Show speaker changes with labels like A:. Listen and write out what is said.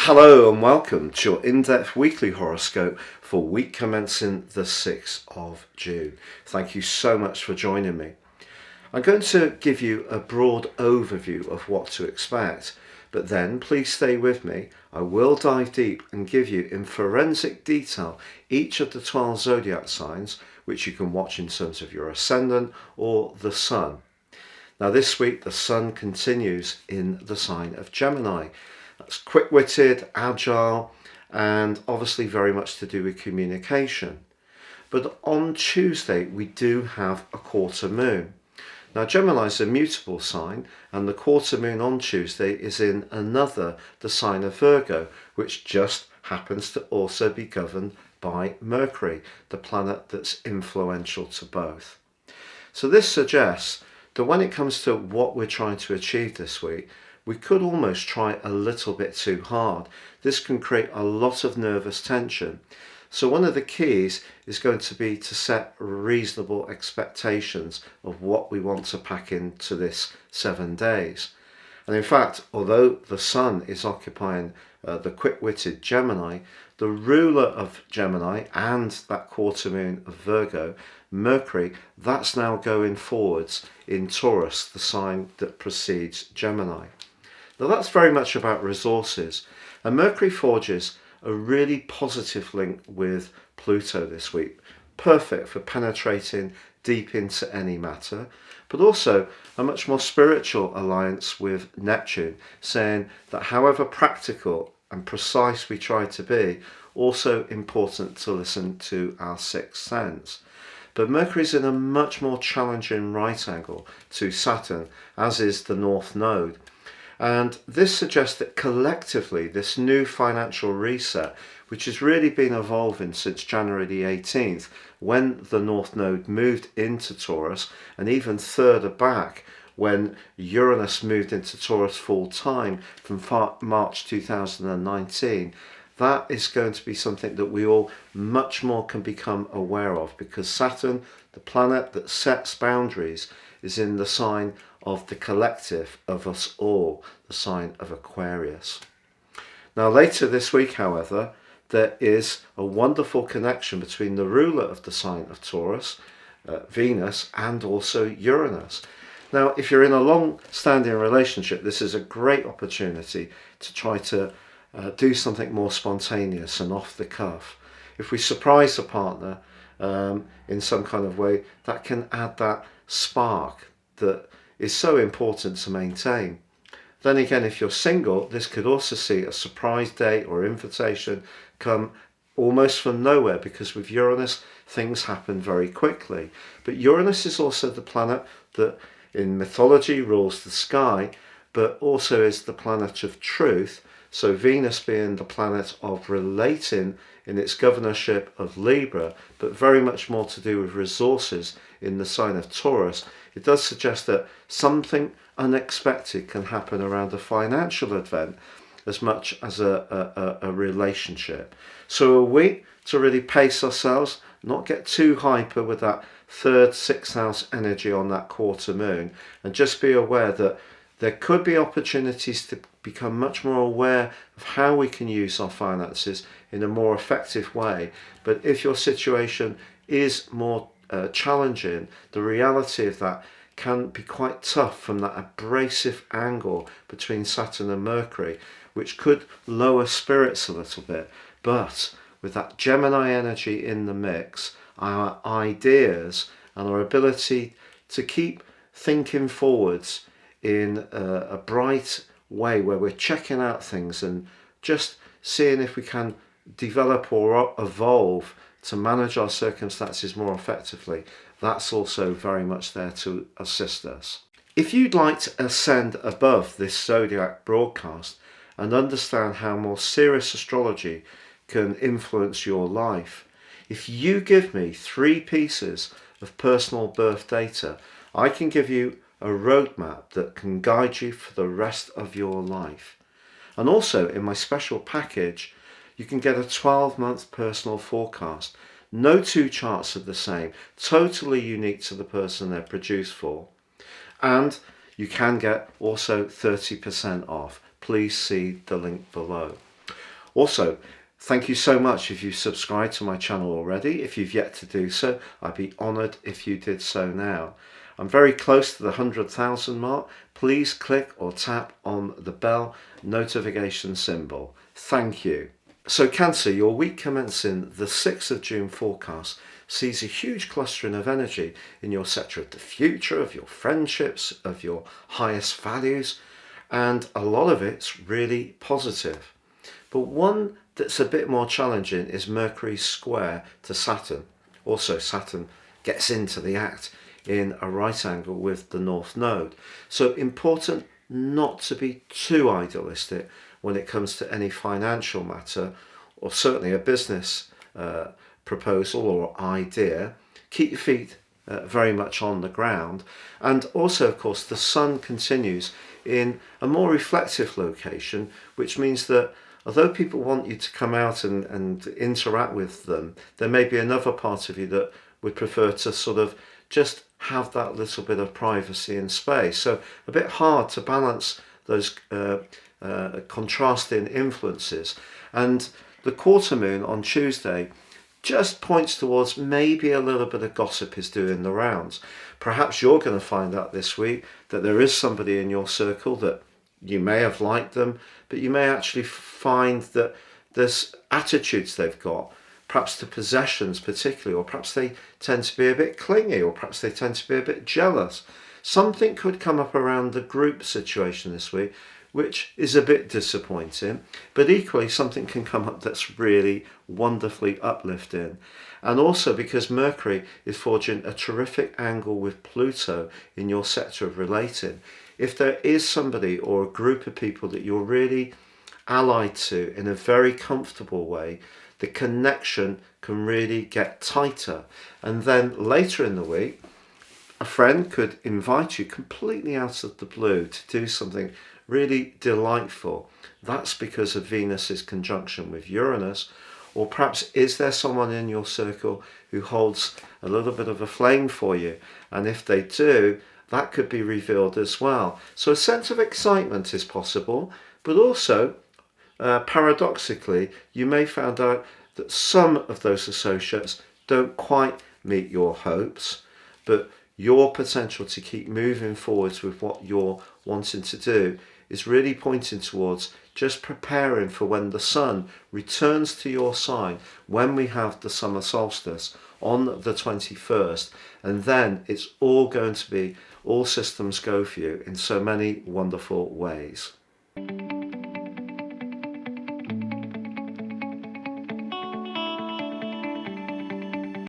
A: Hello and welcome to your in-depth weekly horoscope for week commencing the 6th of June. Thank you so much for joining me. I'm going to give you a broad overview of what to expect, but then please stay with me. I will dive deep and give you in forensic detail each of the 12 zodiac signs, which you can watch in terms of your ascendant or the sun. Now this week the sun continues in the sign of Gemini. That's quick-witted, agile, and obviously very much to do with communication. But on Tuesday we do have a quarter moon. Now Gemini is a mutable sign, and the quarter moon on Tuesday is in the sign of Virgo, which just happens to also be governed by Mercury, the planet that's influential to both. So this suggests that when it comes to what we're trying to achieve this week, we could almost try a little bit too hard. This can create a lot of nervous tension. So one of the keys is going to be to set reasonable expectations of what we want to pack into this 7 days. And in fact, although the sun is occupying the quick-witted Gemini, the ruler of Gemini and that quarter moon of Virgo, Mercury, that's now going forwards in Taurus, the sign that precedes Gemini. Now that's very much about resources, and Mercury forges a really positive link with Pluto this week, perfect for penetrating deep into any matter, but also a much more spiritual alliance with Neptune, saying that however practical and precise we try to be, also important to listen to our sixth sense. But Mercury's in a much more challenging right angle to Saturn, as is the North Node. And this suggests that collectively this new financial reset, which has really been evolving since January the 18th, when the North Node moved into Taurus, and even further back when Uranus moved into Taurus full time from March 2019, that is going to be something that we all much more can become aware of, because Saturn, the planet that sets boundaries, is in the sign of the collective of us all, the sign of Aquarius. Now later this week, however, there is a wonderful connection between the ruler of the sign of Taurus, Venus, and also Uranus. Now if you're in a long-standing relationship, this is a great opportunity to try to do something more spontaneous and off the cuff. If we surprise a partner in some kind of way, that can add that spark that is so important to maintain. Then again, if you're single, this could also see a surprise date or invitation come almost from nowhere, because with Uranus things happen very quickly. But Uranus is also the planet that in mythology rules the sky, but also is the planet of truth. So Venus being the planet of relating in its governorship of Libra, but very much more to do with resources in the sign of Taurus, it does suggest that something unexpected can happen around a financial event as much as a relationship. So a week to really pace ourselves, not get too hyper with that third, sixth house energy on that quarter moon, and just be aware that there could be opportunities to become much more aware of how we can use our finances in a more effective way. But if your situation is more challenging, the reality of that can be quite tough from that abrasive angle between Saturn and Mercury, which could lower spirits a little bit. But with that Gemini energy in the mix, our ideas and our ability to keep thinking forwards in a bright way, where we're checking out things and just seeing if we can develop or evolve to manage our circumstances more effectively, that's also very much there to assist us. If you'd like to ascend above this zodiac broadcast and understand how more serious astrology can influence your life, if you give me 3 pieces of personal birth data, I can give you a roadmap that can guide you for the rest of your life. And also in my special package, you can get a 12-month personal forecast. No 2 charts are the same, totally unique to the person they're produced for. And you can get also 30% off. Please see the link below. Also, thank you so much if you've subscribed to my channel already. If you've yet to do so, I'd be honoured if you did so now. I'm very close to the 100,000 mark. Please click or tap on the bell notification symbol. Thank you. So Cancer, your week commencing the 6th of June forecast sees a huge clustering of energy in your sector of the future, of your friendships, of your highest values, and a lot of it's really positive. But one that's a bit more challenging is Mercury's square to Saturn. Also, Saturn gets into the act in a right angle with the North Node. So important not to be too idealistic when it comes to any financial matter, or certainly a business proposal or idea. Keep your feet very much on the ground. And also, of course, the sun continues in a more reflective location, which means that although people want you to come out and interact with them, there may be another part of you that would prefer to sort of just have that little bit of privacy and space. So a bit hard to balance those contrasting influences. And the quarter moon on Tuesday just points towards maybe a little bit of gossip is doing the rounds. Perhaps you're going to find out this week that there is somebody in your circle that you may have liked them, but you may actually find that there's attitudes they've got, perhaps to possessions particularly, or perhaps they tend to be a bit clingy, or perhaps they tend to be a bit jealous. Something could come up around the group situation this week, which is a bit disappointing, but equally something can come up that's really wonderfully uplifting. And also because Mercury is forging a terrific angle with Pluto in your sector of relating, if there is somebody or a group of people that you're really allied to in a very comfortable way, the connection can really get tighter. And then later in the week, a friend could invite you completely out of the blue to do something really delightful. That's because of Venus's conjunction with Uranus. Or perhaps is there someone in your circle who holds a little bit of a flame for you? And if they do, that could be revealed as well. So a sense of excitement is possible, but also paradoxically, you may find out that some of those associates don't quite meet your hopes, but your potential to keep moving forwards with what you're wanting to do is really pointing towards just preparing for when the sun returns to your sign, when we have the summer solstice on the 21st, and then it's all going to be all systems go for you in so many wonderful ways.